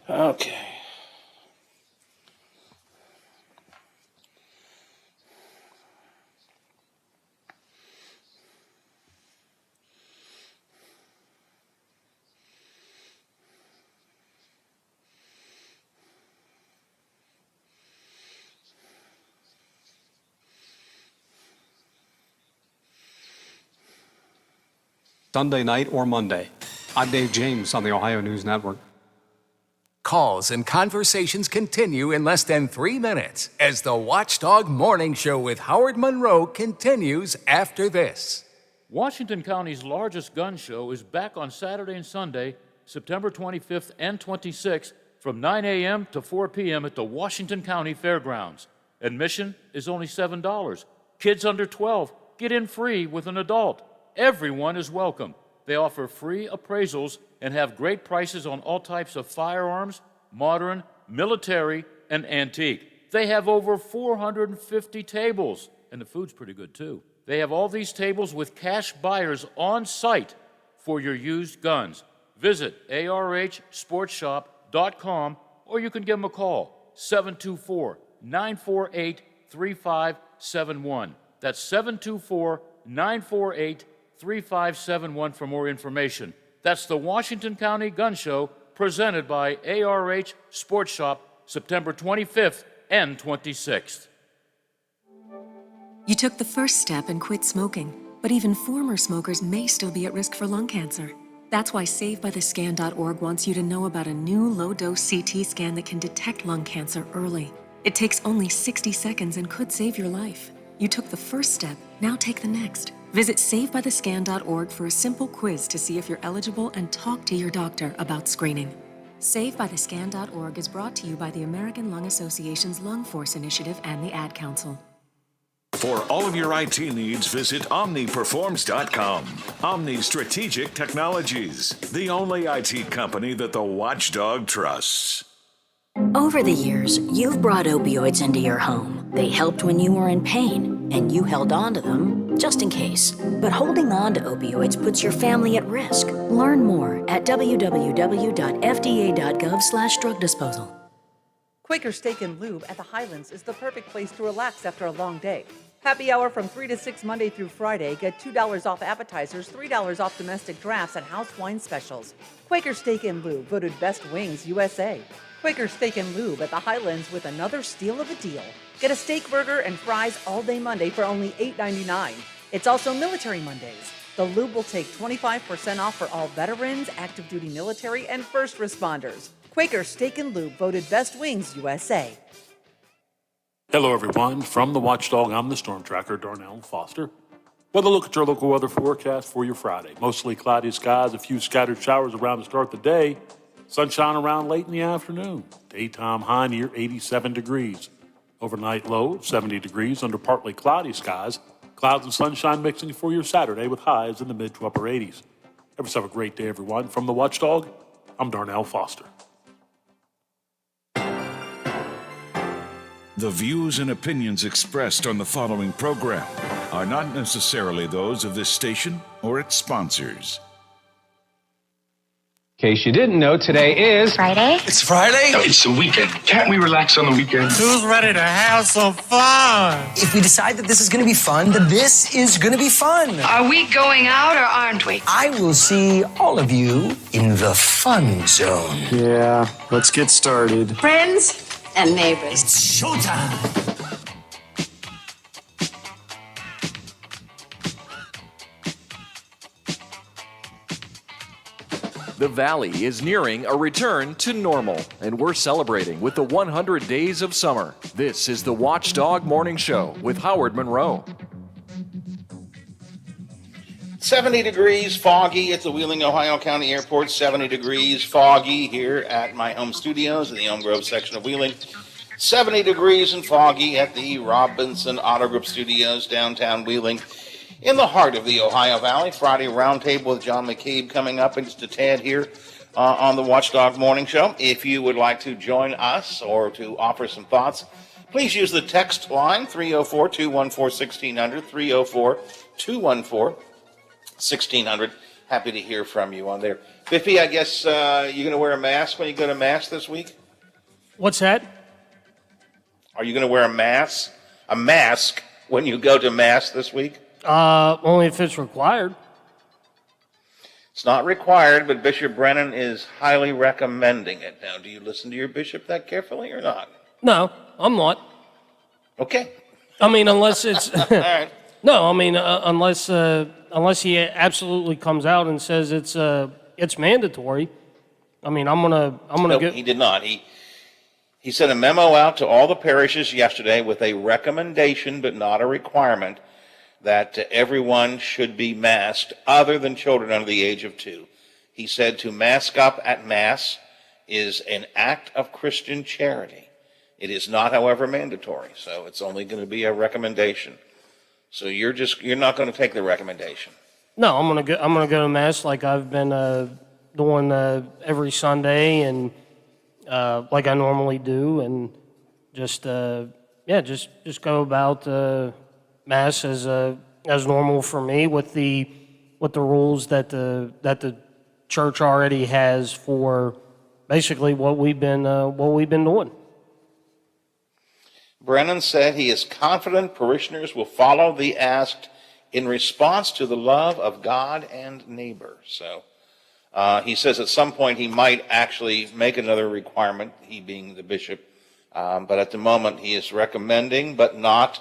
Okay. Sunday night or Monday. I'm Dave James on the Ohio News Network. Calls and conversations continue in less than 3 minutes as the Watchdog Morning Show with Howard Monroe continues after this. Washington County's largest gun show is back on Saturday and Sunday, September 25th and 26th from 9 a.m. to 4 p.m. at the Washington County Fairgrounds. Admission is only $7. Kids under 12 get in free with an adult. Everyone is welcome. They offer free appraisals and have great prices on all types of firearms, modern, military, and antique. They have over 450 tables, and the food's pretty good too. They have all these tables with cash buyers on site for your used guns. Visit arhsportshop.com or you can give them a call, 724-948-3571. That's 724-948-3571 for more information. That's the Washington County Gun Show presented by ARH Sports Shop, September 25th and 26th. You took the first step and quit smoking, but even former smokers may still be at risk for lung cancer. That's why SaveByTheScan.org wants you to know about a new low-dose CT scan that can detect lung cancer early. It takes only 60 seconds and could save your life. You took the first step, now take the next. Visit SaveByTheScan.org for a simple quiz to see if you're eligible and talk to your doctor about screening. SaveByTheScan.org is brought to you by the American Lung Association's Lung Force Initiative and the Ad Council. For all of your IT needs, visit OmniPerforms.com. Omni Strategic Technologies, the only IT company that the Watchdog trusts. Over the years, you've brought opioids into your home. They helped when you were in pain, and you held on to them just in case. But holding on to opioids puts your family at risk. Learn more at www.fda.gov/drug disposal. Quaker Steak and Lube at the Highlands is the perfect place to relax after a long day. Happy hour from 3 to 6 Monday through Friday. Get $2 off appetizers, $3 off domestic drafts, and house wine specials. Quaker Steak and Lube, voted Best Wings USA. Quaker Steak and Lube at the Highlands with another steal of a deal. Get a steak burger and fries all day Monday for only $8.99. It's also Military Mondays. The Lube will take 25% off for all veterans, active duty military, and first responders. Quaker Steak and Lube, voted Best Wings USA. Hello, everyone. From the Watchdog, I'm the Storm Tracker, Darnell Foster. Weather look at your local weather forecast for your Friday. Mostly cloudy skies, a few scattered showers around to start the day. Sunshine around late in the afternoon. Daytime high near 87 degrees. Overnight low of 70 degrees under partly cloudy skies. Clouds and sunshine mixing for your Saturday with highs in the mid to upper 80s. Have a great day, everyone. From the Watchdog, I'm Darnell Foster. The views and opinions expressed on the following program are not necessarily those of this station or its sponsors. In case you didn't know, today is Friday. It's Friday? No, it's the weekend. Can't we relax on the weekend? Who's ready to have some fun? If we decide that this is going to be fun, then this is going to be fun. Are we going out or aren't we? I will see all of you in the fun zone. Yeah, let's get started. Friends and neighbors. It's showtime. The Valley is nearing a return to normal, and we're celebrating with the 100 days of summer. This is the Watchdog Morning Show with Howard Monroe. 70 degrees, foggy at the Wheeling, Ohio County Airport. 70 degrees, foggy here at my home studios in the Elm Grove section of Wheeling. 70 degrees and foggy at the Robinson Auto Group Studios, downtown Wheeling. In the heart of the Ohio Valley, Friday Roundtable with John McCabe coming up in just a tad here on the Watchdog Morning Show. If you would like to join us or to offer some thoughts, please use the text line 304-214-1600, 304-214-1600. happy to hear from you on there. Biffy, I guess you're going to wear a mask when you go to Mass this week? What's that? Are you going to wear a mask when you go to Mass this week? Only if it's required. It's not required, but Bishop Brennan is highly recommending it. Now, do you listen to your bishop that carefully or not? No, I'm not. Okay. I mean, unless it's All right. no. I mean, unless he absolutely comes out and says it's mandatory. I mean, I'm gonna No, get. he did not. He sent a memo out to all the parishes yesterday with a recommendation, but not a requirement, that everyone should be masked other than children under the age of 2. He said to mask up at Mass is an act of Christian charity. It is not, however, mandatory, so it's only going to be a recommendation. So you're not going to take the recommendation. No, I'm gonna go to Mass like I've been doing every Sunday and like I normally do, and just go about Mass as normal for me with the rules that the church already has for basically what we've been doing. Brennan said he is confident parishioners will follow the asked in response to the love of God and neighbor. So he says at some point he might actually make another requirement, he being the bishop, but at the moment he is recommending but not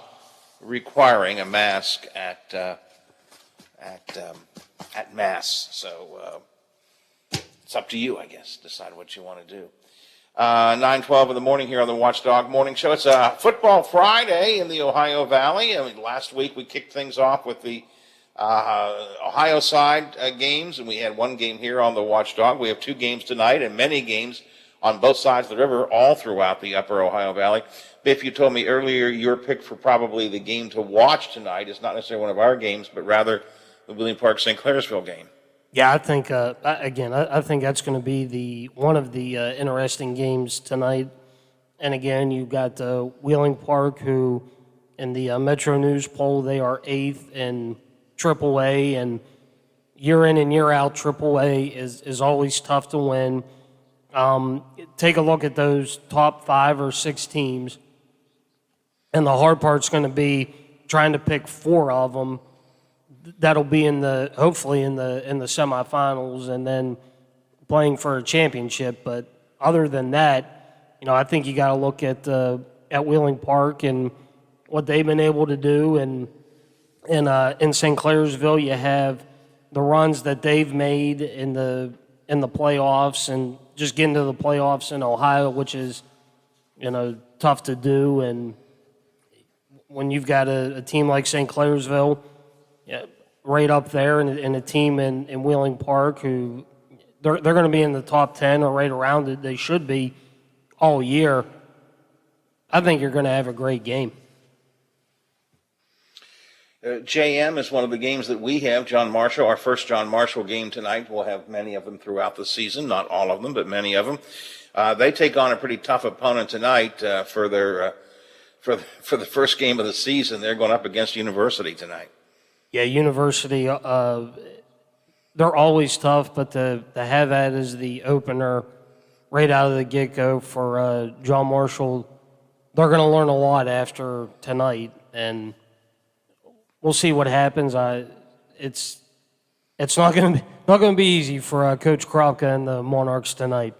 requiring a mask at Mass. So it's up to you, I guess. Decide what you want to do. 9:12 in the morning here on the Watchdog Morning Show. It's a football Friday in the Ohio Valley. I mean, last week we kicked things off with the Ohio side games, and we had one game here on the Watchdog. We have 2 games tonight and many games on both sides of the river all throughout the upper Ohio Valley. Biff, you told me earlier your pick for probably the game to watch tonight is not necessarily one of our games, but rather the Wheeling Park St. Clairsville game. Yeah, I think I think that's going to be one of the interesting games tonight. And again, you've got Wheeling Park, who in the Metro News poll they are 8th in AAA, and year in and year out, AAA is always tough to win. Take a look at those top 5 or 6 teams, and the hard part's going to be trying to pick 4 of them. That'll be hopefully in the semifinals, and then playing for a championship. But other than that, I think you got to look at Wheeling Park and what they've been able to do, and in St. Clairsville, you have the runs that they've made in the playoffs, and just getting to the playoffs in Ohio, which is tough to do. And when you've got a team like St. Clairsville, right up there, and a team in Wheeling Park who they're going to be in the top 10 or right around it. They should be all year. I think you're going to have a great game. JM is one of the games that we have. John Marshall, our first John Marshall game tonight. We'll have many of them throughout the season, not all of them, but many of them. They take on a pretty tough opponent tonight for the first game of the season. They're going up against University tonight. Yeah, University, they're always tough, but to have that as the opener right out of the get-go for John Marshall, they're going to learn a lot after tonight, and we'll see what happens. It's not going to be easy for Coach Kropka and the Monarchs tonight.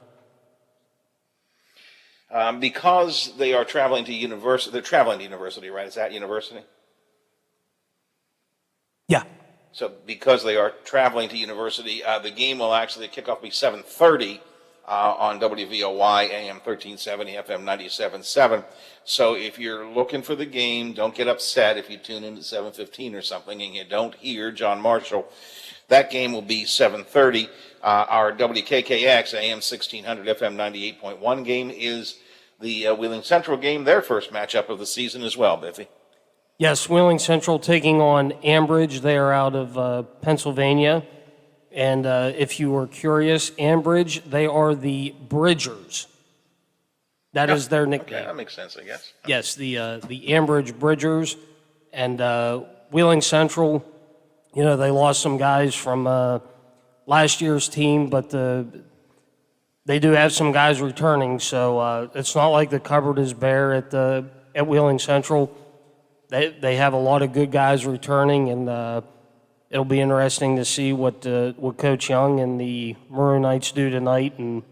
Because they are traveling to University, they're traveling to University, right? Is that University? Yeah. So because they are traveling to University, the game will actually kick off be 7:30 on WVOY AM 1370 FM 97.7. So if you're looking for the game, don't get upset if you tune in at 7:15 or something and you don't hear John Marshall. That game will be 7:30. Our WKKX AM 1600 FM 98.1 game is the Wheeling Central game, their first matchup of the season as well, Biffy. Yes, Wheeling Central taking on Ambridge. They are out of Pennsylvania. And if you were curious, Ambridge, they are the Bridgers. That is their nickname. Okay, that makes sense, I guess. Yes, the Ambridge Bridgers. And Wheeling Central, they lost some guys from last year's team, but they do have some guys returning, so it's not like the cupboard is bare at Wheeling Central. They have a lot of good guys returning, and it'll be interesting to see what Coach Young and the Maroon Knights do tonight, and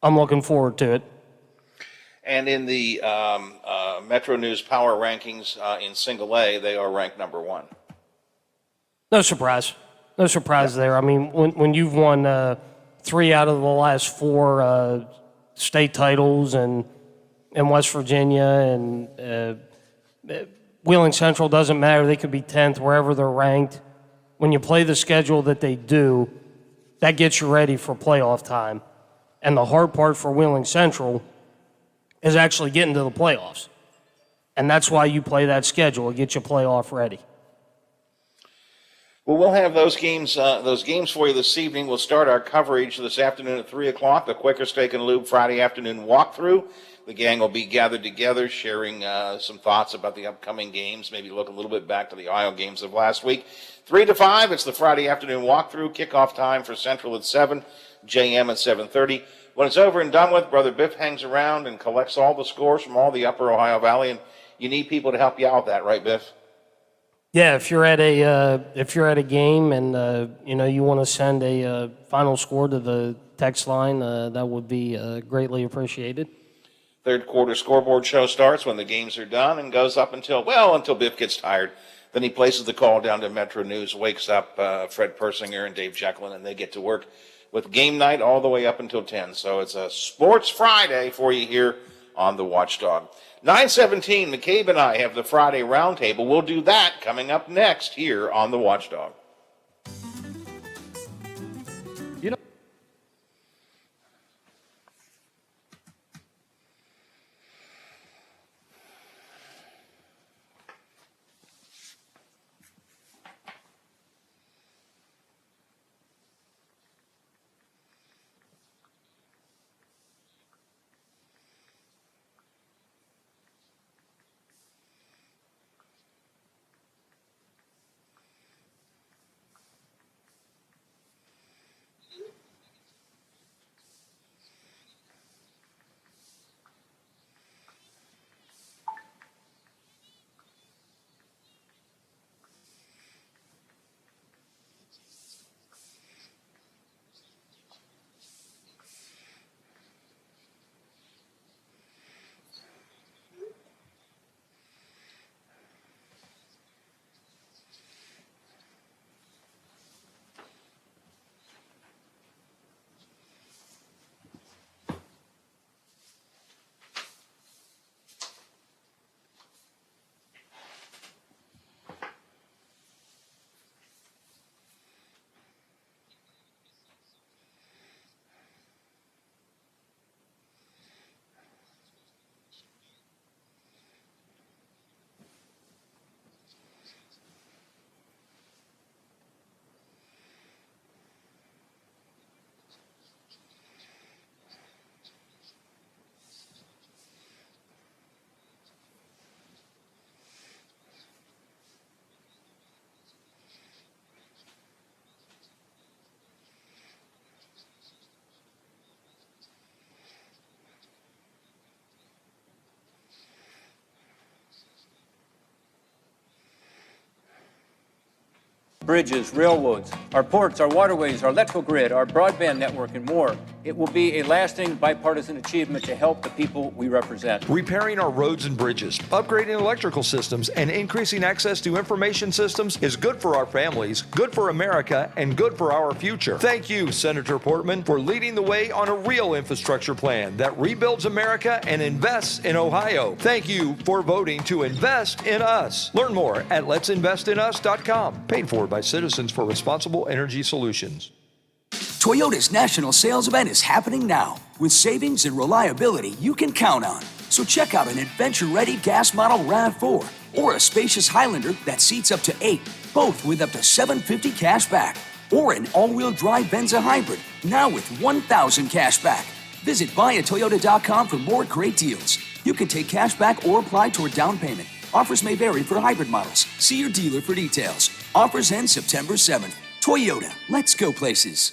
I'm looking forward to it. And in the Metro News Power Rankings in Single A, they are ranked number 1. No surprise. No surprise there. I mean, when you've won 3 out of the last 4 state titles in West Virginia, and Wheeling Central, doesn't matter. They could be 10th, wherever they're ranked. When you play the schedule that they do, that gets you ready for playoff time. And the hard part for Wheeling Central is actually getting to the playoffs. And that's why you play that schedule. It gets you playoff ready. Well, we'll have those games for you this evening. We'll start our coverage this afternoon at 3 o'clock, the Quaker Steak and Lube Friday afternoon walkthrough. The gang will be gathered together, sharing some thoughts about the upcoming games, maybe look a little bit back to the Ohio games of last week. 3 to 5, it's the Friday afternoon walkthrough. Kickoff time for Central at 7, JM at 7:30. When it's over and done with, Brother Biff hangs around and collects all the scores from all the upper Ohio Valley, and you need people to help you out with that, right, Biff? Yeah, if you're at a game and you want to send a final score to the text line, that would be greatly appreciated. Third quarter scoreboard show starts when the games are done and goes up until Biff gets tired. Then he places the call down to Metro News, wakes up Fred Persinger and Dave Jecklin, and they get to work with game night all the way up until 10. So it's a sports Friday for you here on the Watchdog. 9:17, McCabe and I have the Friday Roundtable. We'll do that coming up next here on the Watchdog. bridges, railroads, our ports, our waterways, our electrical grid, our broadband network, and more. It will be a lasting bipartisan achievement to help the people we represent. Repairing our roads and bridges, upgrading electrical systems, and increasing access to information systems is good for our families, good for America, and good for our future. Thank you, Senator Portman, for leading the way on a real infrastructure plan that rebuilds America and invests in Ohio. Thank you for voting to invest in us. Learn more at let'sinvestinus.com. Paid for by Citizens for Responsible Energy Solutions. Toyota's national sales event is happening now with savings and reliability you can count on. So check out an adventure-ready gas model RAV4 or a spacious Highlander that seats up to 8, both with up to $750 cash back, or an all-wheel drive Venza hybrid, now with $1,000 cash back. Visit buyatoyota.com for more great deals. You can take cash back or apply toward down payment. Offers may vary for hybrid models. See your dealer for details. Offers end September 7th. Toyota, let's go places.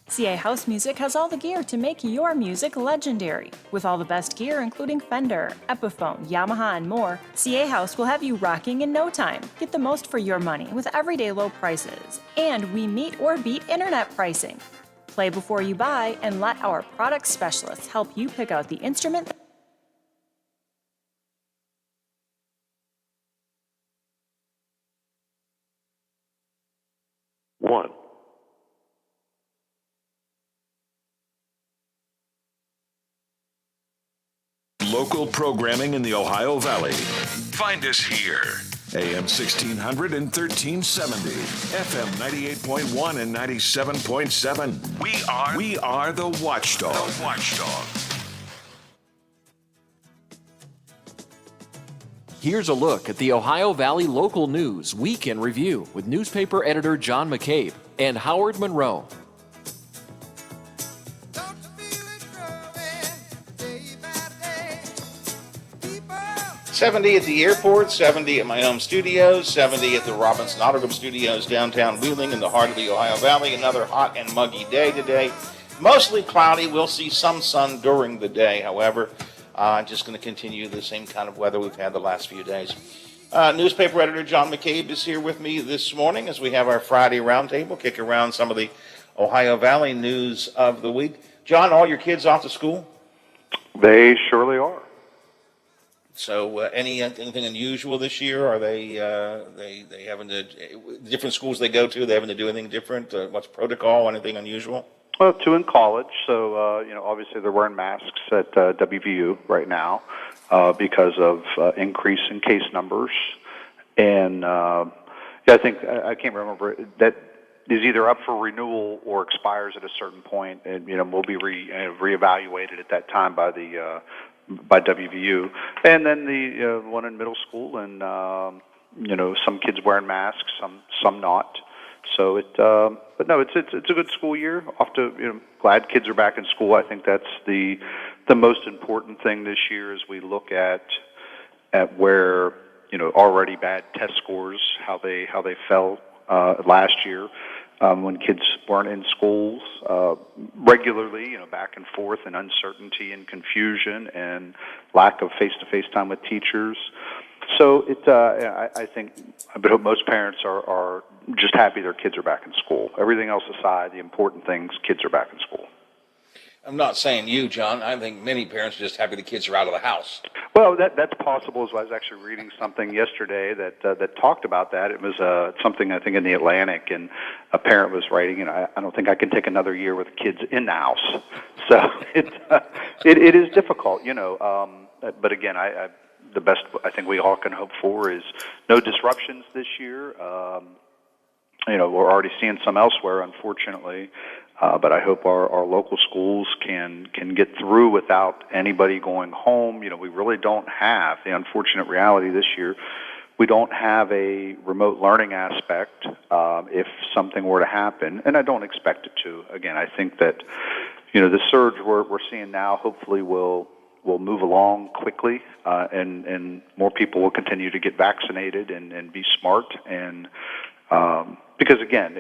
CA House Music has all the gear to make your music legendary. With all the best gear, including Fender, Epiphone, Yamaha, and more, CA House will have you rocking in no time. Get the most for your money with everyday low prices. And we meet or beat internet pricing. Play before you buy and let our product specialists help you pick out the instrument. One. Local programming in the Ohio Valley. Find us here. AM 1600 and 1370. FM 98.1 and 97.7. We are the Watchdog. The Watchdog. Here's a look at the Ohio Valley local news week in review with newspaper editor John McCabe and Howard Monroe. 70 at the airport, 70 at my home studios, 70 at the Robinson Auto Group Studios downtown Wheeling in the heart of the Ohio Valley. Another hot and muggy day today. Mostly cloudy. We'll see some sun during the day, however. Just going to continue the same kind of weather we've had the last few days. Newspaper editor John McCabe is here with me this morning as we have our Friday roundtable, kick around some of the Ohio Valley news of the week. John, all your kids off to school? They surely are. So, anything unusual this year? Are they having to different schools they go to? They having to do anything different? What's protocol? Anything unusual? Well, two in college, so obviously they're wearing masks at WVU right now because of increase in case numbers, and I think I can't remember that is either up for renewal or expires at a certain point, and will be reevaluated at that time by the. By WVU, and then the one in middle school, and some kids wearing masks, some not. So but no, it's a good school year. Glad kids are back in school. I think that's the most important thing this year as we look at where already bad test scores, how they fell last year. When kids weren't in schools regularly, back and forth, and uncertainty and confusion and lack of face-to-face time with teachers. So I think I hope most parents are just happy their kids are back in school. Everything else aside, the important things, kids are back in school. I'm not saying you, John. I think many parents are just happy the kids are out of the house. Well, that's possible. As I was actually reading something yesterday that talked about that. It was something I think in the Atlantic, and a parent was writing, I don't think I can take another year with kids in the house. So it is difficult, But again, the best I think we all can hope for is no disruptions this year. We're already seeing some elsewhere, unfortunately. But I hope our local schools can get through without anybody going home. We really don't have the unfortunate reality this year. We don't have a remote learning aspect if something were to happen, and I don't expect it to. Again, I think that the surge we're seeing now hopefully will move along quickly, and more people will continue to get vaccinated and be smart and. Because again,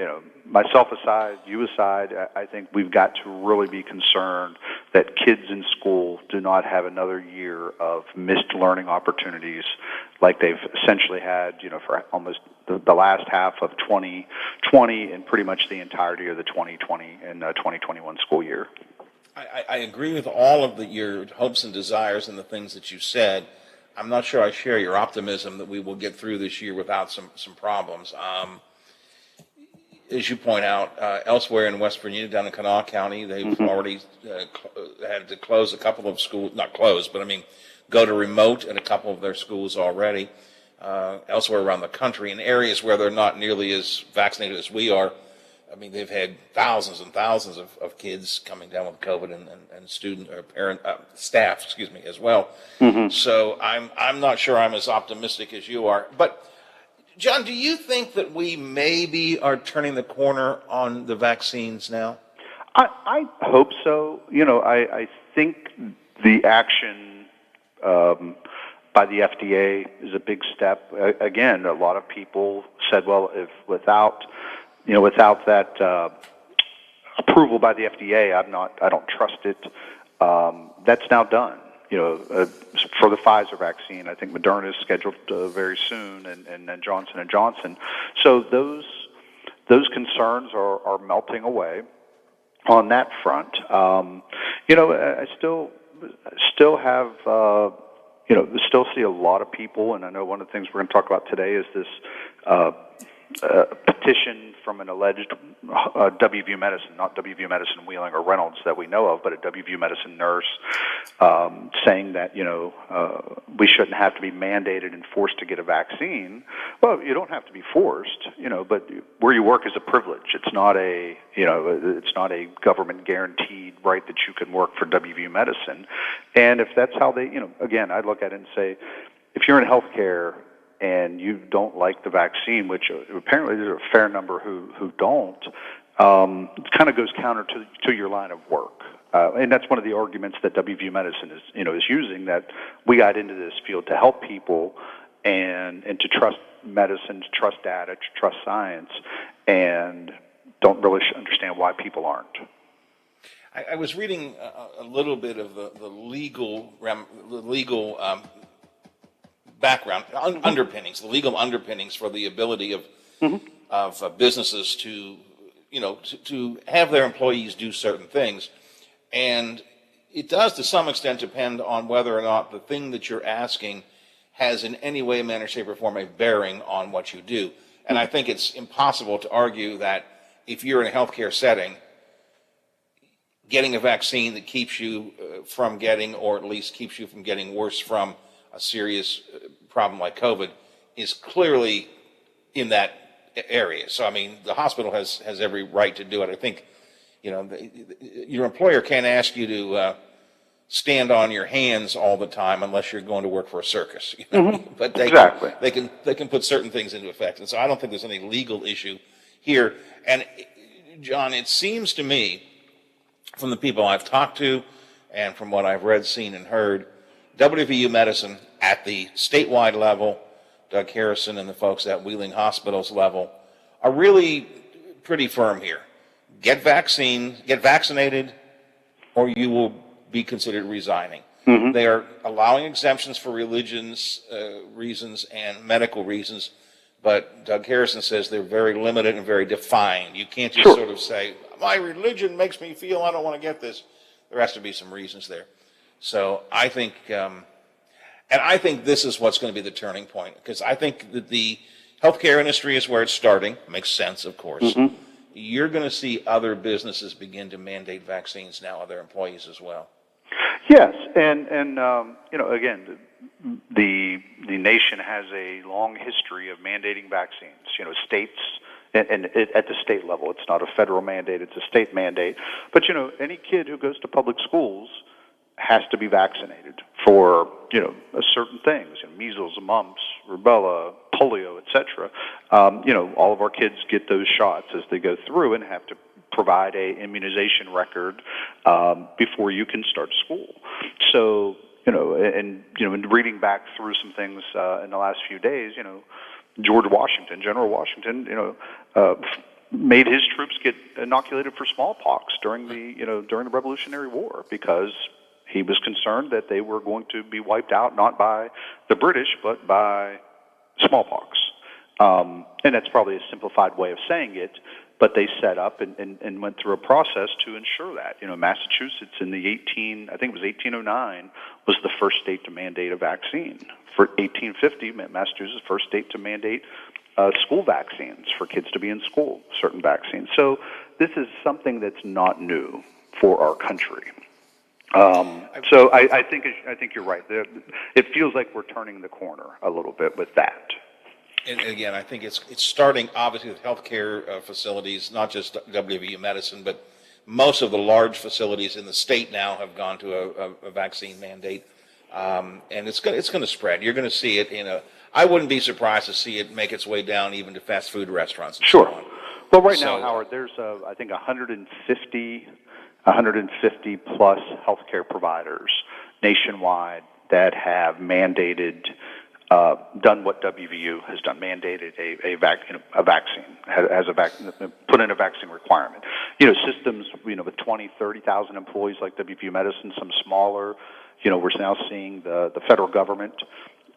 myself aside, you aside, I think we've got to really be concerned that kids in school do not have another year of missed learning opportunities like they've essentially had, for almost the last half of 2020 and pretty much the entirety of the 2020 and 2021 school year. I agree with all of your hopes and desires and the things that you said. I'm not sure I share your optimism that we will get through this year without some problems. As you point out, elsewhere in West Virginia, down in Kanawha County, they've already had to close a couple of schools, not close, but go to remote at a couple of their schools already. Elsewhere around the country, in areas where they're not nearly as vaccinated as we are, they've had thousands and thousands of kids coming down with COVID and student or parent staff, as well. So I'm not sure I'm as optimistic as you are. But John, do you think that we maybe are turning the corner on the vaccines now? I hope so. I think the action by the FDA is a big step. Again, a lot of people said, well, if without that approval by the FDA, I don't trust it. That's now done. For the Pfizer vaccine, I think Moderna is scheduled very soon, and then Johnson & Johnson. So those concerns are melting away on that front. I still have, still see a lot of people, and I know one of the things we're going to talk about today is this petition from an alleged WVU Medicine, not WVU Medicine Wheeling or Reynolds that we know of, but a WVU Medicine nurse saying that, we shouldn't have to be mandated and forced to get a vaccine. Well, you don't have to be forced, but where you work is a privilege. It's not a government guaranteed right that you can work for WVU Medicine. And if that's how they, again, I look at it and say, if you're in healthcare and you don't like the vaccine, which apparently there's a fair number who don't, it kind of goes counter to your line of work. And that's one of the arguments that WVU Medicine is using, that we got into this field to help people and to trust medicine, to trust data, to trust science, and don't really understand why people aren't. I was reading a little bit of the legal background, underpinnings, the legal underpinnings for the ability of businesses to have their employees do certain things. And it does to some extent depend on whether or not the thing that you're asking has in any way, manner, shape, or form a bearing on what you do. And I think it's impossible to argue that if you're in a healthcare setting, getting a vaccine that keeps you from getting, or at least keeps you from getting worse from a serious problem like COVID, is clearly in that area. So, I mean, the hospital has every right to do it. I think, your employer can't ask you to stand on your hands all the time unless you're going to work for a circus. But they can put certain things into effect. And so I don't think there's any legal issue here. And, John, it seems to me, from the people I've talked to and from what I've read, seen, and heard, WVU Medicine at the statewide level, Doug Harrison and the folks at Wheeling Hospital's level, are really pretty firm here. Get vaccinated, or you will be considered resigning. They are allowing exemptions for religious reasons and medical reasons, but Doug Harrison says they're very limited and very defined. You can't just sort of say, my religion makes me feel I don't want to get this. There has to be some reasons there. So I think, and I think this is what's going to be the turning point, because I think that the healthcare industry is where it's starting. Makes sense, of course. You're going to see other businesses begin to mandate vaccines now of their employees as well. Yes, and again, the nation has a long history of mandating vaccines. States, and at the state level, it's not a federal mandate; it's a state mandate. But any kid who goes to public schools has to be vaccinated for certain things, measles, mumps, rubella, polio, etc. All of our kids get those shots as they go through and have to provide a immunization record before you can start school. So and reading back through some things in the last few days, General Washington, made his troops get inoculated for smallpox during the Revolutionary War, because he was concerned that they were going to be wiped out not by the British but by smallpox. And that's probably a simplified way of saying it, but they set up and went through a process to ensure that. Massachusetts in the 1809 was the first state to mandate a vaccine. For 1850, Massachusetts first state to mandate school vaccines for kids to be in school, certain vaccines. So this is something that's not new for our country. So I think you're right. It feels like we're turning the corner a little bit with that. And again, I think it's starting obviously with healthcare facilities, not just WVU Medicine, but most of the large facilities in the state now have gone to a vaccine mandate, and it's going to spread. You're going to see it I wouldn't be surprised to see it make its way down even to fast food restaurants. And so on. Well, right now, Howard, there's I think 150 plus healthcare providers nationwide that have mandated, done what WVU has done, mandated a vaccine, put in a vaccine requirement. Systems, with 20, 30,000 employees like WVU Medicine, some smaller, we're now seeing the federal government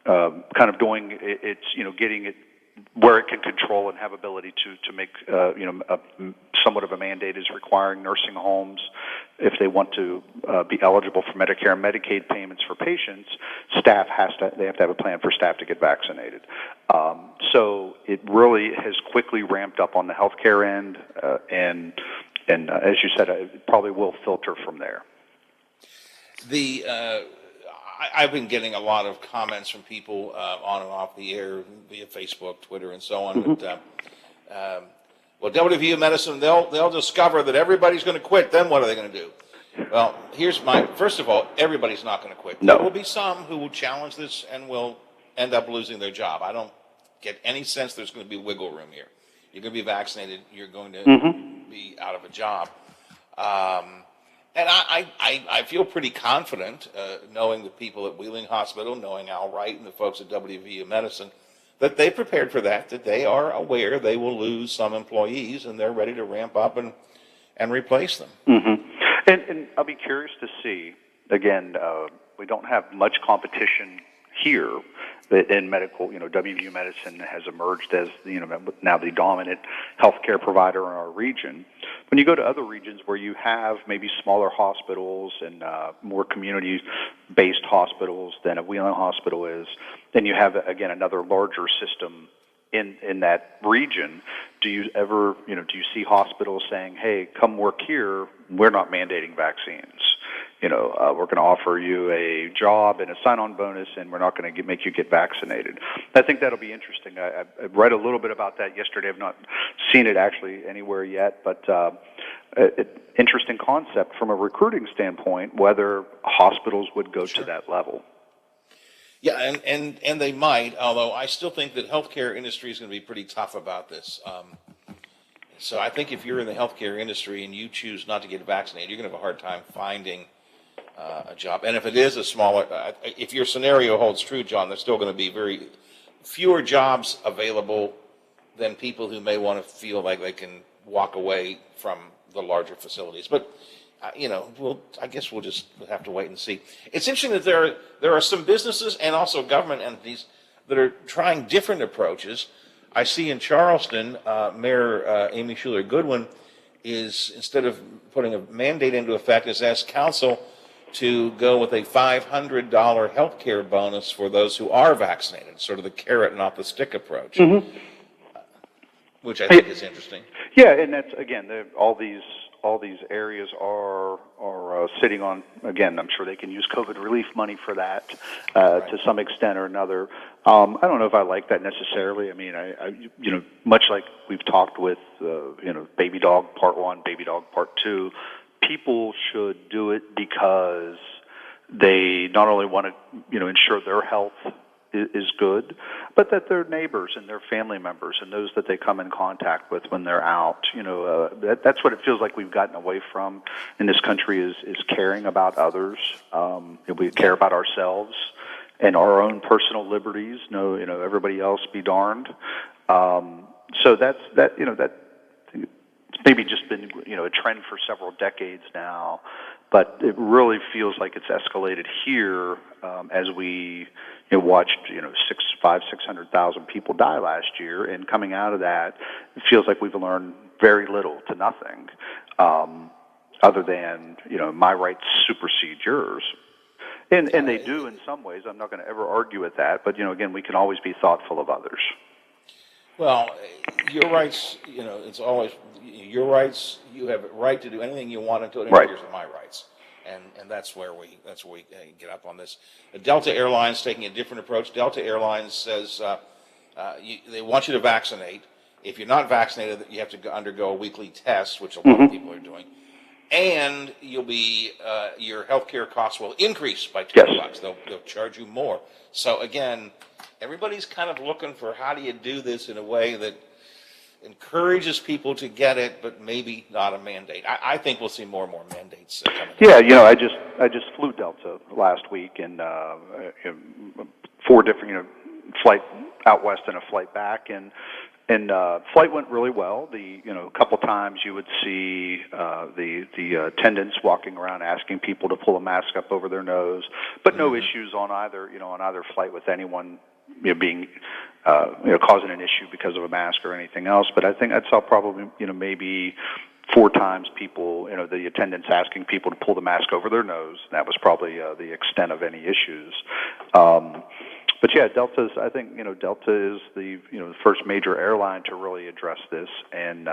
kind of doing its, getting it where it can control and have ability to make, somewhat of a mandate is requiring nursing homes, if they want to be eligible for Medicare and Medicaid payments for patients, they have to have a plan for staff to get vaccinated. So it really has quickly ramped up on the healthcare end, and as you said, it probably will filter from there. I've been getting a lot of comments from people on and off the air via Facebook, Twitter, and so on. Well, WVU Medicine, they'll discover that everybody's going to quit. Then what are they going to do? Well, first of all, everybody's not going to quit. No. There will be some who will challenge this and will end up losing their job. I don't get any sense there's going to be wiggle room here. You're going to be vaccinated, you're going to be out of a job. And I feel pretty confident, knowing the people at Wheeling Hospital, knowing Al Wright and the folks at WVU Medicine, that they prepared for that they are aware they will lose some employees, and they're ready to ramp up and replace them. And I'll be curious to see, again, we don't have much competition here in medical. WVU Medicine has emerged as now the dominant healthcare provider in our region. When you go to other regions where you have maybe smaller hospitals and more community-based hospitals than a Wheeling hospital is, then you have, again, another larger system in that region. Do you ever, do you see hospitals saying, hey, come work here, we're not mandating vaccines? We're going to offer you a job and a sign-on bonus, and we're not going to make you get vaccinated. I think that'll be interesting. I read a little bit about that yesterday. I've not seen it actually anywhere yet, but interesting concept from a recruiting standpoint, whether hospitals would go to that level. Yeah, and they might, although I still think that healthcare industry is going to be pretty tough about this. So I think if you're in the healthcare industry and you choose not to get vaccinated, you're going to have a hard time finding a job. And if it is a smaller, if your scenario holds true, John, there's still going to be very fewer jobs available than people who may want to feel like they can walk away from the larger facilities. But I guess we'll just have to wait and see. It's interesting that there are some businesses and also government entities that are trying different approaches. I see in Charleston, Mayor Amy Schuler Goodwin is, instead of putting a mandate into effect, has asked council to go with a $500 health care bonus for those who are vaccinated, sort of the carrot, not the stick approach, which I think is interesting. Yeah, and that's, again, all these areas are sitting on, again, I'm sure they can use COVID relief money for that to some extent or another. I don't know if I like that necessarily. I mean, I much like we've talked with, baby dog part 1, baby dog part 2, people should do it because they not only want to, ensure their health is good, but that their neighbors and their family members and those that they come in contact with when they're out, that's what it feels like we've gotten away from in this country is caring about others. We care about ourselves and our own personal liberties. Everybody else be darned. So that's it's maybe just been a trend for several decades now, but it really feels like it's escalated here as we watched 600,000 people die last year, and coming out of that, it feels like we've learned very little to nothing, other than my rights supersede yours. And they do in some ways. I'm not going to ever argue with that, but again, we can always be thoughtful of others. Well, your rights, it's always your rights. You have a right to do anything you want until it interferes with my rights, and that's where we get up on this. Delta Airlines taking a different approach. Delta Airlines says they want you to vaccinate. If you're not vaccinated, you have to undergo a weekly test, which a lot of people are doing, and you'll be your health care costs will increase by $10. They'll charge you more. So again, everybody's kind of looking for how do you do this in a way that encourages people to get it, but maybe not a mandate. I think we'll see more and more mandates coming. Yeah, I just flew Delta last week, and 4 different flight out west and a flight back, and flight went really well. A couple times you would see the attendants walking around asking people to pull a mask up over their nose, but no issues on either flight with anyone being causing an issue because of a mask or anything else. But I think I saw probably maybe 4 times people, the attendants asking people to pull the mask over their nose. That was probably the extent of any issues. But yeah, Delta is the the first major airline to really address this, and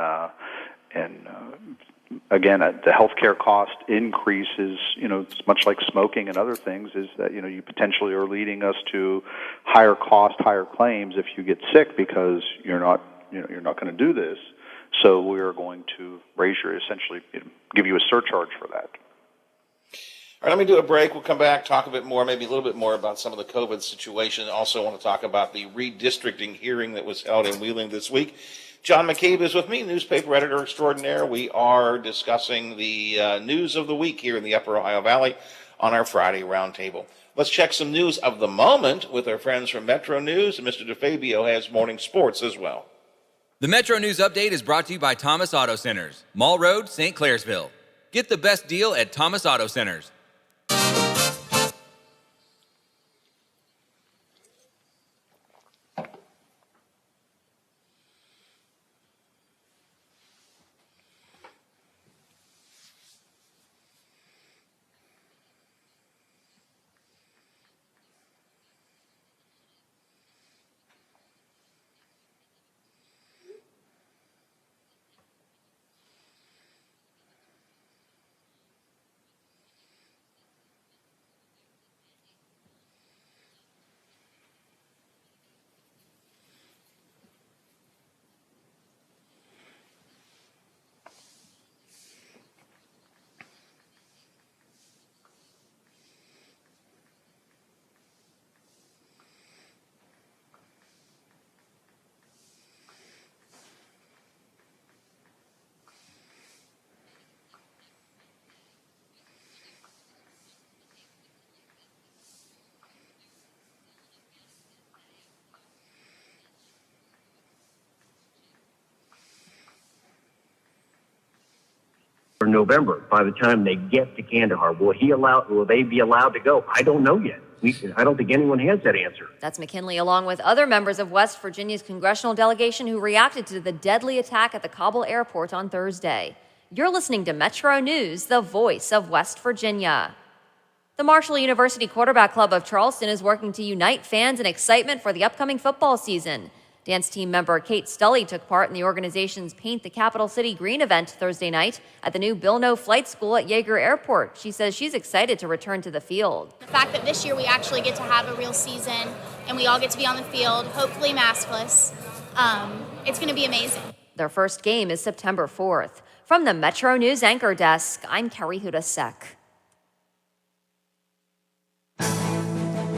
again, the healthcare cost increase is it's much like smoking and other things, is that you potentially are leading us to higher cost, higher claims if you get sick because you're not going to do this. So we are going to essentially give you a surcharge for that. All right, let me do a break. We'll come back, talk a bit more, maybe a little bit more about some of the COVID situation. Also want to talk about the redistricting hearing that was held in Wheeling this week. John McCabe is with me, newspaper editor extraordinaire. We are discussing the news of the week here in the Upper Ohio Valley on our Friday Roundtable. Let's check some news of the moment with our friends from Metro News, and Mr. DeFabio has morning sports as well. The Metro News Update is brought to you by Thomas Auto Centers, Mall Road, St. Clairsville. Get the best deal at Thomas Auto Centers. For November, by the time they get to Kandahar, will they be allowed to go? I don't know yet. I don't think anyone has that answer. That's McKinley, along with other members of West Virginia's congressional delegation who reacted to the deadly attack at the Kabul airport on Thursday. You're listening to Metro News, the voice of West Virginia. The Marshall University Quarterback Club of Charleston is working to unite fans in excitement for the upcoming football season. Dance team member Kate Stully took part in the organization's Paint the Capital City Green event Thursday night at the new Bill No Flight School at Yeager Airport. She says she's excited to return to the field. The fact that this year we actually get to have a real season and we all get to be on the field, hopefully maskless, it's going to be amazing. Their first game is September 4th. From the Metro News Anchor Desk, I'm Carrie Hudasek.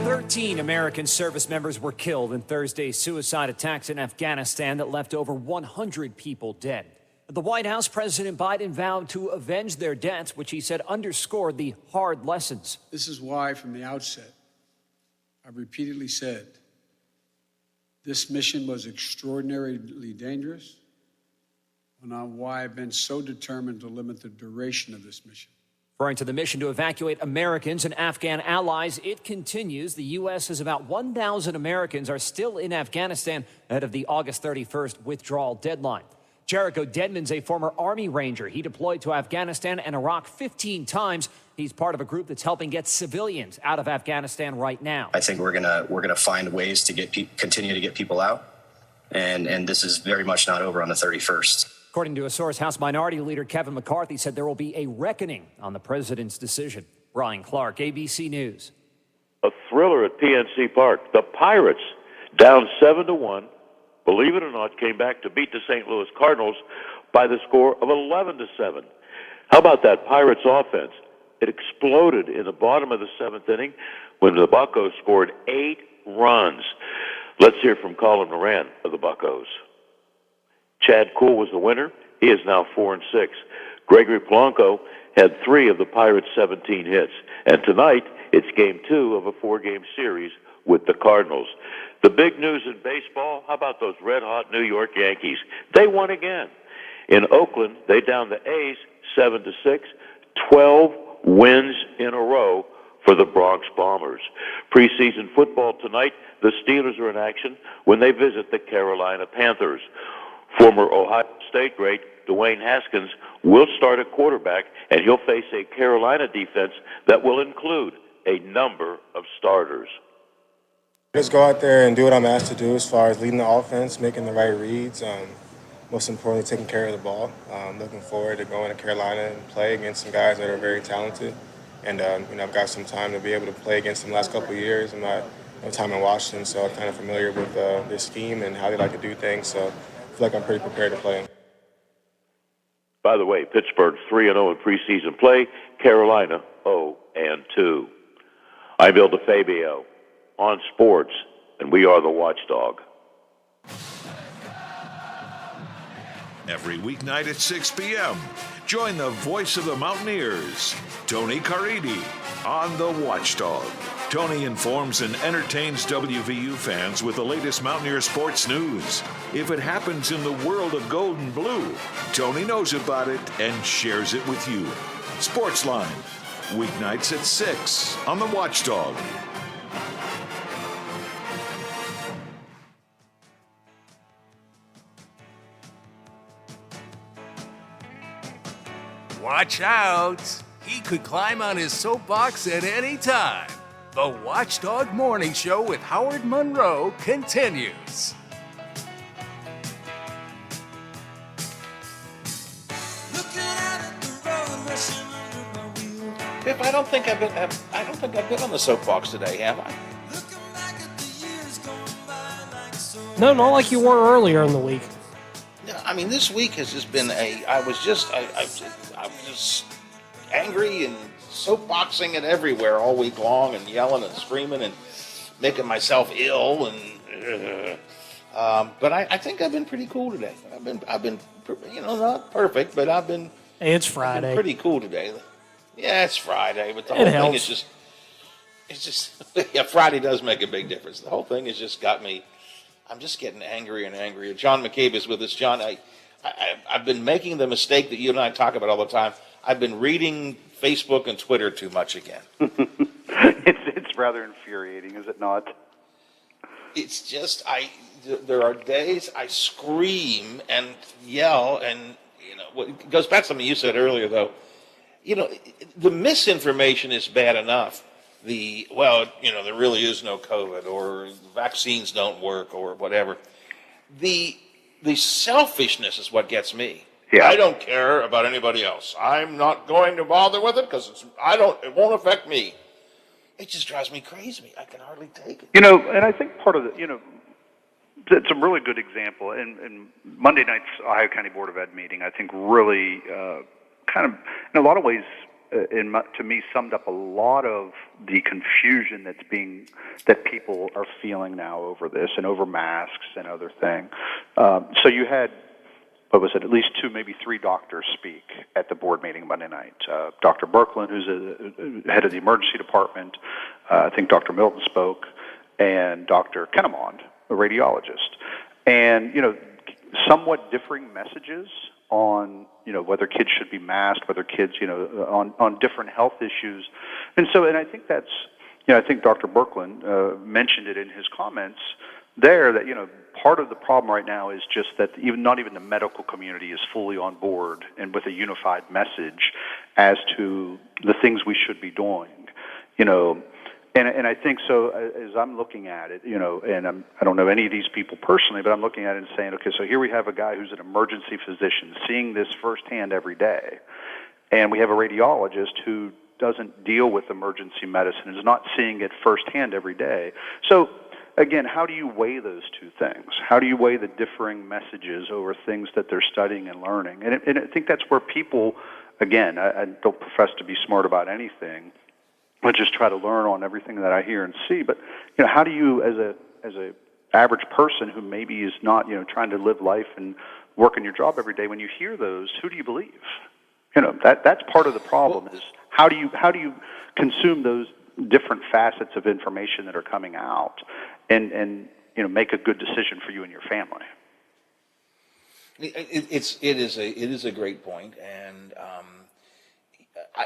13 American service members were killed in Thursday's suicide attacks in Afghanistan that left over 100 people dead. At the White House, President Biden vowed to avenge their deaths, which he said underscored the hard lessons. This is why, from the outset, I've repeatedly said this mission was extraordinarily dangerous, and on why I've been so determined to limit the duration of this mission. Referring to the mission to evacuate Americans and Afghan allies, it continues. The U.S. says about 1,000 Americans are still in Afghanistan ahead of the August 31st withdrawal deadline. Jericho Dedman's a former Army Ranger. He deployed to Afghanistan and Iraq 15 times. He's part of a group that's helping get civilians out of Afghanistan right now. I think we're gonna find ways to continue to get people out, and this is very much not over on the 31st. According to a source, House Minority Leader Kevin McCarthy said there will be a reckoning on the president's decision. Brian Clark, ABC News. A thriller at PNC Park. The Pirates, down 7-1, believe it or not, came back to beat the St. Louis Cardinals by the score of 11-7. How about that Pirates offense? It exploded in the bottom of the 7th inning when the Buccos scored 8 runs. Let's hear from Colin Moran of the Buccos. Chad Kuhl was the winner. He is now 4-6. Gregory Polanco had 3 of the Pirates' 17 hits. And tonight, it's Game 2 of a 4-game series with the Cardinals. The big news in baseball, how about those red-hot New York Yankees? They won again. In Oakland, they downed the A's 7-6, 12 wins in a row for the Bronx Bombers. Preseason football tonight, the Steelers are in action when they visit the Carolina Panthers. Former Ohio State great Dwayne Haskins will start at quarterback, and he'll face a Carolina defense that will include a number of starters. Just go out there and do what I'm asked to do as far as leading the offense, making the right reads, most importantly, taking care of the ball. Looking forward to going to Carolina and play against some guys that are very talented. And, I've got some time to be able to play against them the last couple of years. I'm not no time in Washington, so I'm kind of familiar with their scheme and how they like to do things. So I feel like I'm pretty prepared to play. By the way, Pittsburgh 3-0 in preseason play, Carolina 0-2. I'm Bill DeFabio on sports, and we are the Watchdog. Every weeknight at 6 p.m., join the voice of the Mountaineers, Tony Caridi, on The Watchdog. Tony informs and entertains WVU fans with the latest Mountaineer sports news. If it happens in the world of gold and blue, Tony knows about it and shares it with you. Sportsline, weeknights at 6 on The Watchdog. Watch out! He could climb on his soapbox at any time. The Watchdog Morning Show with Howard Monroe continues. Pip, I don't think I've been on the soapbox today, have I? No, not like you were earlier in the week. I mean, this week has just been I was just angry and soapboxing it everywhere all week long and yelling and screaming and making myself ill and but I think I've been pretty cool today. I've been not perfect, but I've been. Hey, it's Friday. I've been pretty cool today. Yeah, it's Friday, but the It whole thing helps. is just yeah, Friday does make a big difference. The whole thing has just got me. I'm just getting angrier and angrier. John McCabe is with us. John, I've been making the mistake that you and I talk about all the time. I've been reading Facebook and Twitter too much again. It's rather infuriating, is it not? It's just there are days I scream and yell, and it goes back to something you said earlier, though. The misinformation is bad enough. There really is no COVID, or vaccines don't work, or whatever. The selfishness is what gets me. Yeah. I don't care about anybody else. I'm not going to bother with it because it won't affect me. It just drives me crazy. I can hardly take it. And I think part of it's a really good example. In Monday night's Ohio County Board of Ed meeting, I think really kind of, in a lot of ways, to me, summed up a lot of the confusion that people are feeling now over this and over masks and other things. So you had, at least 2, maybe 3 doctors speak at the board meeting Monday night. Dr. Berklin, who's a head of the emergency department, I think Dr. Milton spoke, and Dr. Kennemond, a radiologist. And, somewhat differing messages on, whether kids should be masked, whether kids, on different health issues. And I think that's, I think Dr. Berklin mentioned it in his comments there that, part of the problem right now is just that not even the medical community is fully on board and with a unified message as to the things we should be doing, And I think so, as I'm looking at it, and I don't know any of these people personally, but I'm looking at it and saying, okay, so here we have a guy who's an emergency physician seeing this firsthand every day, and we have a radiologist who doesn't deal with emergency medicine, is not seeing it firsthand every day. So, again, how do you weigh those two things? How do you weigh the differing messages over things that they're studying and learning? And I think that's where people, again, I don't profess to be smart about anything, I just try to learn on everything that I hear and see. But how do you, as a average person who maybe is not trying to live life and working your job every day, when you hear those, who do you believe? You know, that's part of the problem is how do you consume those different facets of information that are coming out and you know, make a good decision for you and your family. It is a great point, and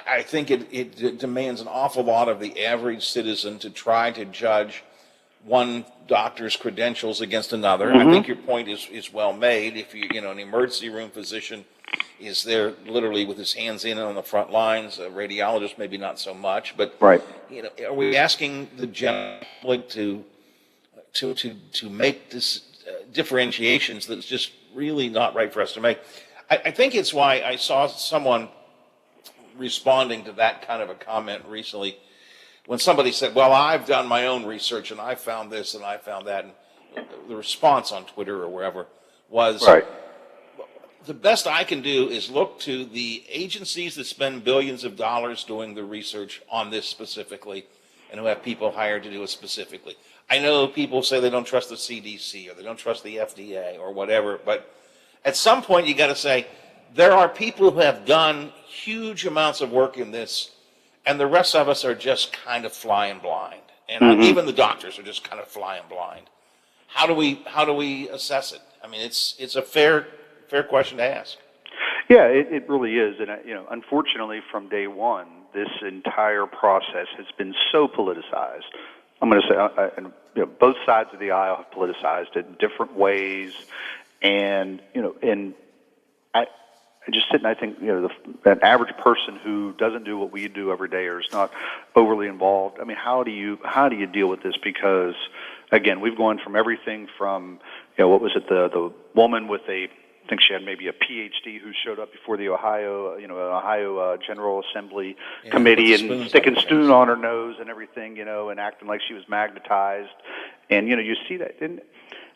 I think it demands an awful lot of the average citizen to try to judge one doctor's credentials against another. I think your point is well made. If you know, an emergency room physician is there literally with his hands in on the front lines, a radiologist maybe not so much, but you know, are we asking the general public to make this differentiations that's just really not right for us to make? I think it's why I saw someone responding to that kind of a comment recently when somebody said, well, I've done my own research and I found this and I found that. And the response on Twitter or wherever was, the best I can do is look to the agencies that spend billions of dollars doing the research on this specifically and who have people hired to do it specifically. I know people say they don't trust the CDC or they don't trust the FDA or whatever, but at some point you got to say, there are people who have done huge amounts of work in this, and the rest of us are just kind of flying blind. And even the doctors are just kind of flying blind. How do we assess it? I mean, it's a fair question to ask. Yeah, it really is. And you know, unfortunately, from day one, this entire process has been so politicized. I'm going to say, you know, both sides of the aisle have politicized it in different ways, and you know, I just sit and I think, you know, an average person who doesn't do what we do every day or is not overly involved. I mean, how do you deal with this? Because again, we've gone from everything from, you know, what was it, the woman with I think she had maybe a PhD who showed up before the Ohio General Assembly committee and sticking spoon on her nose and everything, you know, and acting like she was magnetized. And, you know, you see that, and,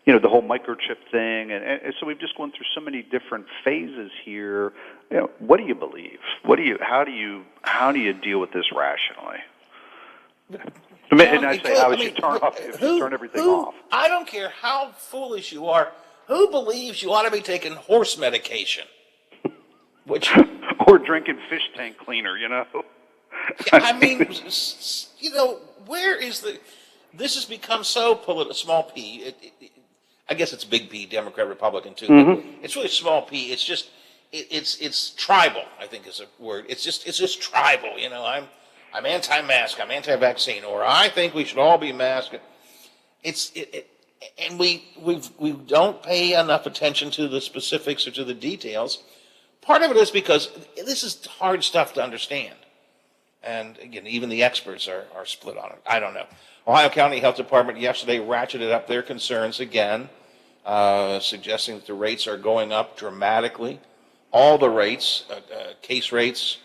you know, the whole microchip thing. And so we've just gone through so many different phases here. You know, what do you believe? How do you deal with this rationally? And I say, how would you turn everything off? I don't care how foolish you are. Who believes you ought to be taking horse medication? Or drinking fish tank cleaner, you know? I mean, you know, where is this has become so political, small p. I guess it's big P, Democrat, Republican too. But it's really small p. It's just, it's tribal, I think is a word. It's just tribal, you know. I'm anti-mask, I'm anti-vaccine, or I think we should all be masked. And we don't pay enough attention to the specifics or to the details. Part of it is because this is hard stuff to understand. And again, even the experts are split on it. I don't know. Ohio County Health Department yesterday ratcheted up their concerns again, suggesting that the rates are going up dramatically. All the rates, case rates,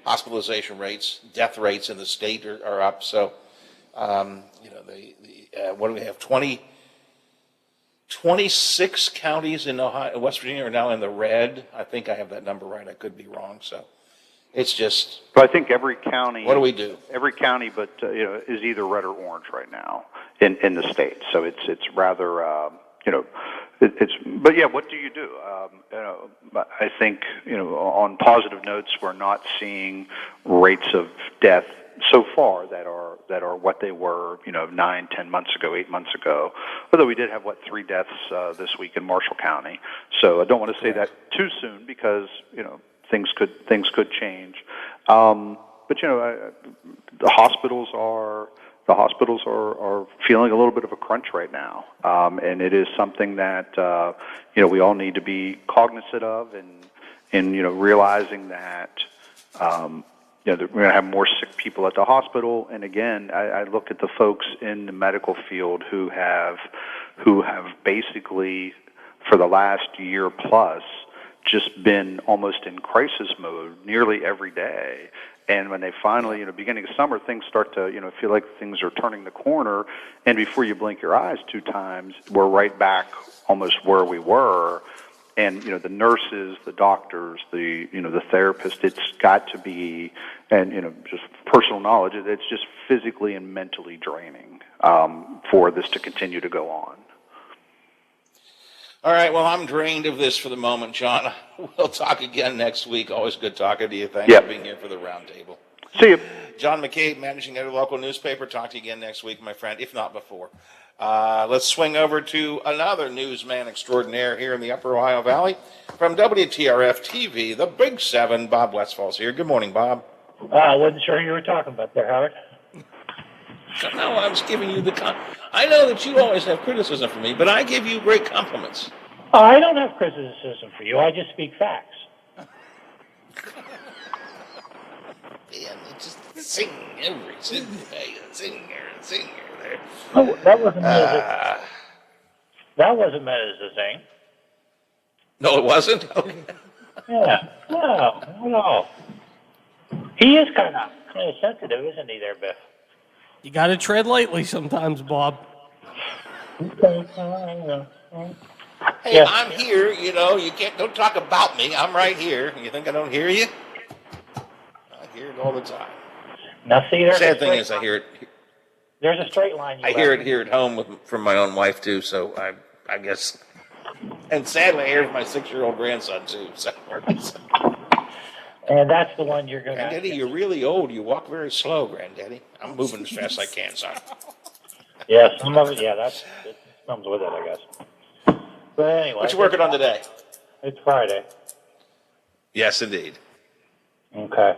hospitalization rates, death rates in the state are up. So, you know, what do we have? 26 counties in Ohio, West Virginia are now in the red. I think I have that number right. I could be wrong. So it's just. But I think every county. What do we do? Every county, but you know, is either red or orange right now in the state. So it's rather you know, it's. But yeah, what do? You know, I think, you know, on positive notes, we're not seeing rates of death so far that are what they were, you know, 9, 10 months ago, 8 months ago. Although we did have 3 deaths this week in Marshall County. So I don't want to say that too soon because, you know, things could change. But you know, the hospitals are feeling a little bit of a crunch right now, and it is something that you know, we all need to be cognizant of, and you know, realizing that. You know, we're going to have more sick people at the hospital. And again, I look at the folks in the medical field who have basically, for the last year plus, just been almost in crisis mode nearly every day. And when they finally, you know, beginning of summer, things start to, you know, feel like things are turning the corner. And before you blink your eyes 2 times, we're right back almost where we were. And, you know, the nurses, the doctors, the therapists, it's got to be, and, you know, just personal knowledge, it's just physically and mentally draining for this to continue to go on. All right, well, I'm drained of this for the moment, John. We'll talk again next week. Always good talking to you. Thanks for being here for the roundtable. See you. John McCabe, managing editor of the local newspaper. Talk to you again next week, my friend, if not before. Let's swing over to another newsman extraordinaire here in the Upper Ohio Valley. From WTRF TV, the Big Seven, Bob Westfall's here. Good morning, Bob. I wasn't sure who you were talking about there, Howard. No, I was giving you I know that you always have criticism for me, but I give you great compliments. I don't have criticism for you. I just speak facts. Man, they just sing every single day. Sing here and sing here and there. Oh, that wasn't meant as a thing. No, it wasn't? Okay. Yeah. No. He is kind of sensitive, isn't he there, Biff? You got to tread lightly sometimes, Bob. Hey, Yeah. I'm here, don't talk about me. I'm right here. You think I don't hear you? I hear it all the time. Now, see, there's Sad thing is I hear it. There's a straight line. I hear it here at home from my own wife, too, so I guess. And sadly, I hear it from my 6-year-old grandson, too. So. And that's the one you're going to... Granddaddy, you're really old. You walk very slow, Granddaddy. I'm moving as fast as I can, son. Yeah, some of it, that comes with it, I guess. But anyway... What you working on today? It's Friday. Yes, indeed. Okay.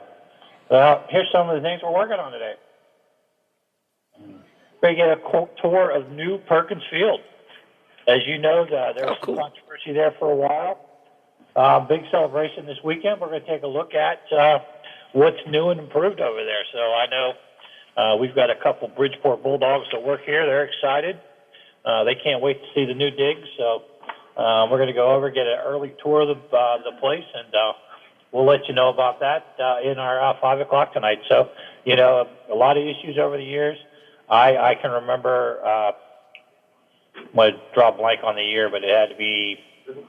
Well, here's some of the things we're working on today. We're going to get a tour of New Perkins Field. As you know, there was some controversy there for a while. Big celebration this weekend. We're going to take a look at what's new and improved over there. So I know we've got a couple Bridgeport Bulldogs that work here. They're excited. They can't wait to see the new digs. So we're going to go over, get an early tour of the place, and we'll let you know about that in our 5 o'clock tonight. So, a lot of issues over the years. I can remember, I draw a blank on the year, but it had to be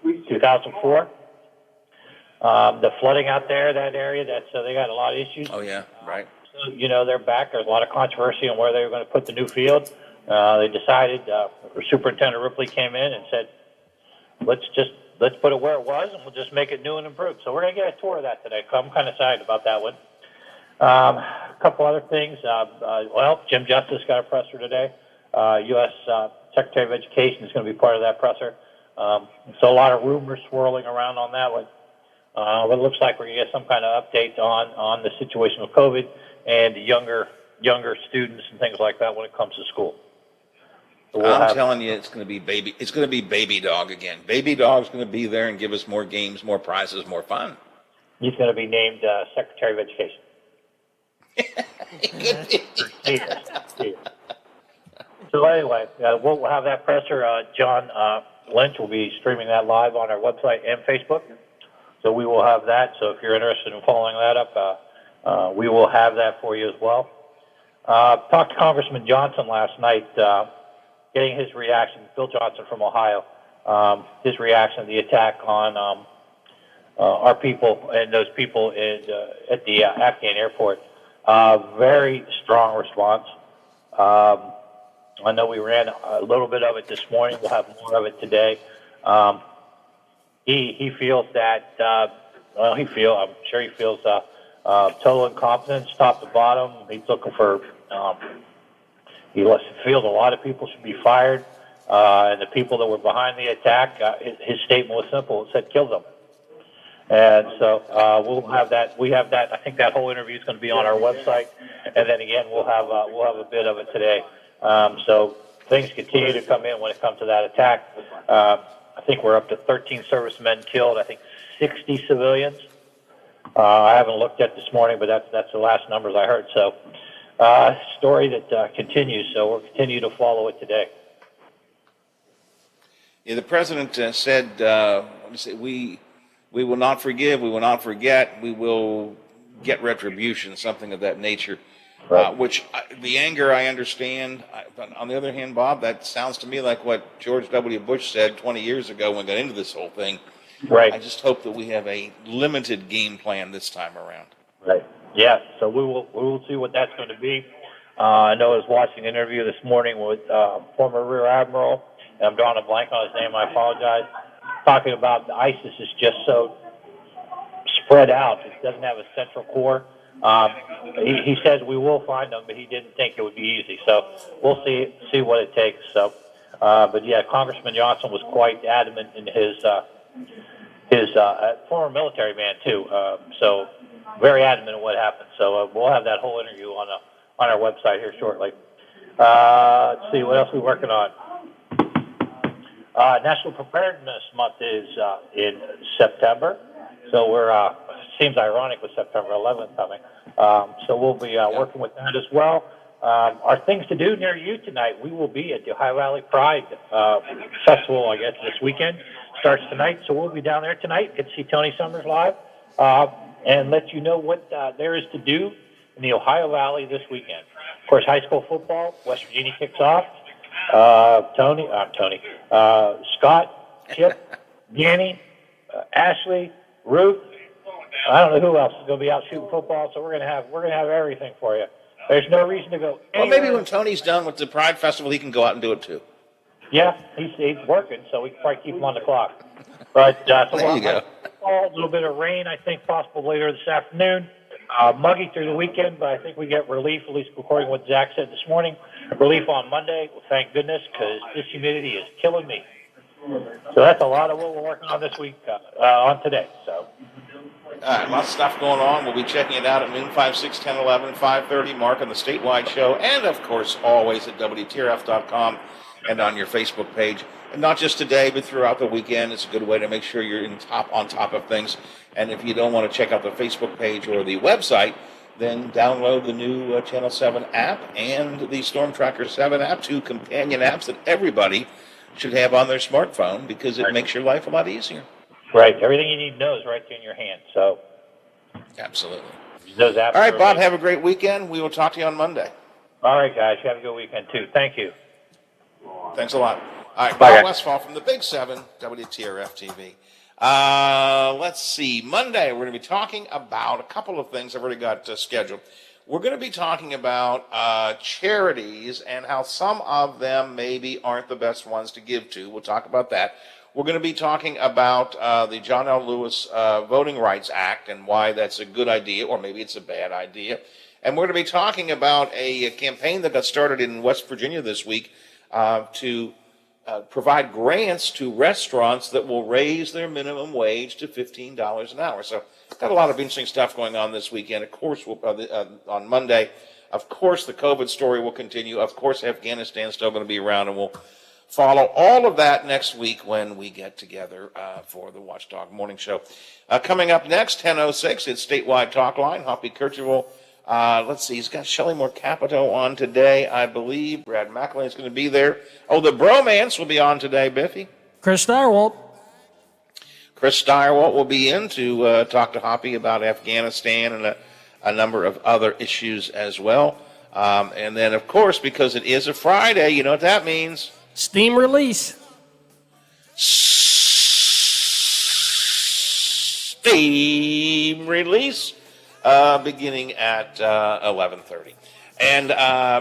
2004. The flooding out there, that area, they got a lot of issues. Oh, yeah, right. So, they're back. There's a lot of controversy on where they were going to put the new field. They decided, Superintendent Ripley came in and said, let's put it where it was, and we'll just make it new and improved. So we're going to get a tour of that today. So I'm kind of excited about that one. A couple other things. Jim Justice got a presser today. U.S. Secretary of Education is going to be part of that presser. So a lot of rumors swirling around on that one. But it looks like we're going to get some kind of update on the situation with COVID and the younger students and things like that when it comes to school. So I'm telling you, it's going to be Baby Dog again. Baby Dog's going to be there and give us more games, more prizes, more fun. He's going to be named Secretary of Education. So anyway, we'll have that presser. John Lynch will be streaming that live on our website and Facebook. So we will have that. So if you're interested in following that up, we will have that for you as well. Talked to Congressman Johnson last night, getting his reaction, Bill Johnson from Ohio, his reaction to the attack on our people and those people at the Afghan airport. Very strong response. I know we ran a little bit of it this morning. We'll have more of it today. He feels that, I'm sure he feels total incompetence, top to bottom. He's looking for, he feels a lot of people should be fired. And the people that were behind the attack, his statement was simple. It said, kill them. And so we'll have that. We have that. I think that whole interview is going to be on our website. And then again, we'll have a bit of it today. So things continue to come in when it comes to that attack. I think we're up to 13 servicemen killed. I think 60 civilians. I haven't looked at this morning, but that's the last numbers I heard. So story that continues. So we'll continue to follow it today. Yeah, the president said, we will not forgive, we will not forget, we will get retribution, something of that nature. Right. Which the anger I understand. But on the other hand, Bob, that sounds to me like what George W. Bush said 20 years ago when we got into this whole thing. Right. I just hope that we have a limited game plan this time around. Right. Yeah. So we will see what that's going to be. I know I was watching an interview this morning with former Rear Admiral, and I'm drawing a blank on his name. I apologize. talking about the ISIS is just so spread out. It doesn't have a central core. He says we will find them, but he didn't think it would be easy. So we'll see what it takes. So, but yeah, Congressman Johnson was quite adamant in his former military man too. So very adamant in what happened. So we'll have that whole interview on our website here shortly. Let's see what else we're working on. National Preparedness Month is in September, so we're seems ironic with September 11th coming. So we'll be working with that as well. Our things to do near you tonight. We will be at the Ohio Valley Pride Festival, I guess, this weekend. Starts tonight, so we'll be down there tonight. Get to see Tony Summers live and let you know what there is to do in the Ohio Valley this weekend. Of course, high school football, West Virginia kicks off. Scott, Chip, Danny, Ashley, Ruth. I don't know who else is going to be out shooting football, so we're going to have everything for you. There's no reason to go anywhere. Well, maybe when Tony's done with the Pride Festival, he can go out and do it too. Yeah, he's working, so we can probably keep him on the clock. But so there you go. A little bit of rain, I think, possible later this afternoon. Muggy through the weekend, but I think we get relief, at least according to what Zach said this morning. Relief on Monday, well, thank goodness, because this humidity is killing me. So that's a lot of what we're working on this week, on today. So. All right, lots of stuff going on. We'll be checking it out at noon, 5, 6, 10, 11, 5:30, Mark on the statewide show, and, of course, always at WTRF.com and on your Facebook page. And not just today, but throughout the weekend. It's a good way to make sure you're on top of things. And if you don't want to check out the Facebook page or the website, then download the new Channel 7 app and the Storm Tracker 7 app, two companion apps that everybody should have on their smartphone because it makes your life a lot easier. Right. Everything you need to know is right there in your hand. So. Absolutely. Those apps. All right, Bob, have a great weekend. We will talk to you on Monday. All right, guys. Have a good weekend, too. Thank you. Thanks a lot. All right, Bye, Bob guys. Westfall from the Big 7, WTRF TV. Let's see. Monday, we're going to be talking about a couple of things I've already got scheduled. We're going to be talking about charities and how some of them maybe aren't the best ones to give to. We'll talk about that. We're going to be talking about the John L. Lewis Voting Rights Act and why that's a good idea, or maybe it's a bad idea. And we're going to be talking about a campaign that got started in West Virginia this week to provide grants to restaurants that will raise their minimum wage to $15 an hour. So got a lot of interesting stuff going on this weekend. Of course, on Monday, of course, the COVID story will continue. Of course, Afghanistan's still going to be around, and we'll follow all of that next week when we get together for the Watchdog Morning Show. Coming up next, 10:06, it's Statewide Talk Line. Hoppy Kercheval. Let's see, he's got Shelley Moore Capito on today, I believe. Brad McElwain is going to be there. Oh, the Bromance will be on today, Biffy. Chris Steyerwalt. Chris Steyerwalt will be in to talk to Hoppy about Afghanistan and a number of other issues as well. And then, of course, because it is a Friday, you know what that means. Steam release. Steam release. Beginning at 11:30. And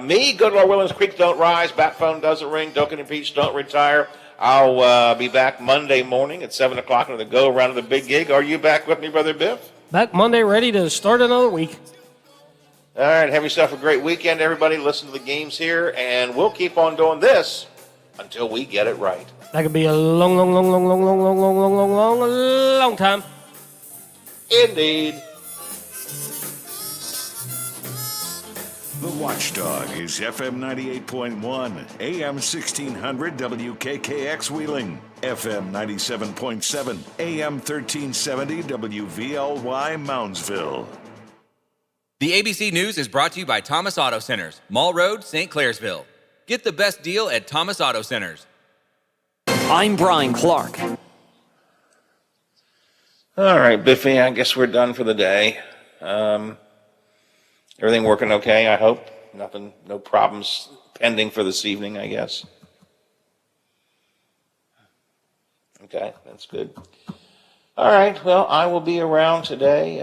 me, Good Lord Williams, Creek don't rise, bat phone doesn't ring, don't get impeached, don't retire. I'll be back Monday morning at 7 o'clock on the go around of the big gig. Are you back with me, Brother Biff? Back Monday, ready to start another week. All right, have yourself a great weekend, everybody. Listen to the games here, and we'll keep on doing this until we get it right. That could be a long time. Indeed. The Watchdog is FM 98.1, AM 1600 WKKX Wheeling, FM 97.7, AM 1370 WVLY Moundsville. The ABC News is brought to you by Thomas Auto Centers, Mall Road, St. Clairsville. Get the best deal at Thomas Auto Centers. I'm Brian Clark. All right, Biffy, I guess we're done for the day. Everything working okay, I hope? Nothing, no problems pending for this evening, I guess. Okay, that's good. All right, well, I will be around today.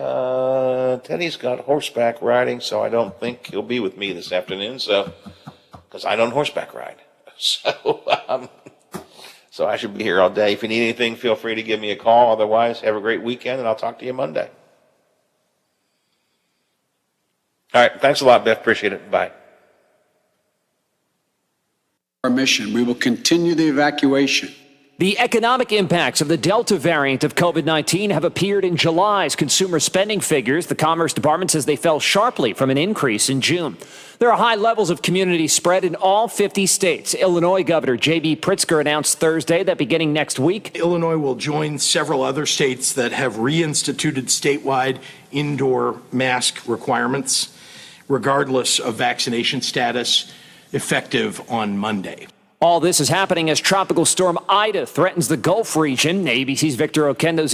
Teddy's got horseback riding, so I don't think he'll be with me this afternoon, so because I don't horseback ride. So I should be here all day. If you need anything, feel free to give me a call. Otherwise, have a great weekend, and I'll talk to you Monday. All right. Thanks a lot, Biff. Appreciate it. Bye. Our mission. We will continue the evacuation. The economic impacts of the Delta variant of COVID-19 have appeared in July's consumer spending figures. The Commerce Department says they fell sharply from an increase in June. There are high levels of community spread in all 50 states. Illinois Governor J.B. Pritzker announced Thursday that beginning next week, Illinois will join several other states that have reinstituted statewide indoor mask requirements, regardless of vaccination status, effective on Monday. all this is happening as Tropical Storm Ida threatens the Gulf region. ABC's Victor Oquendo's in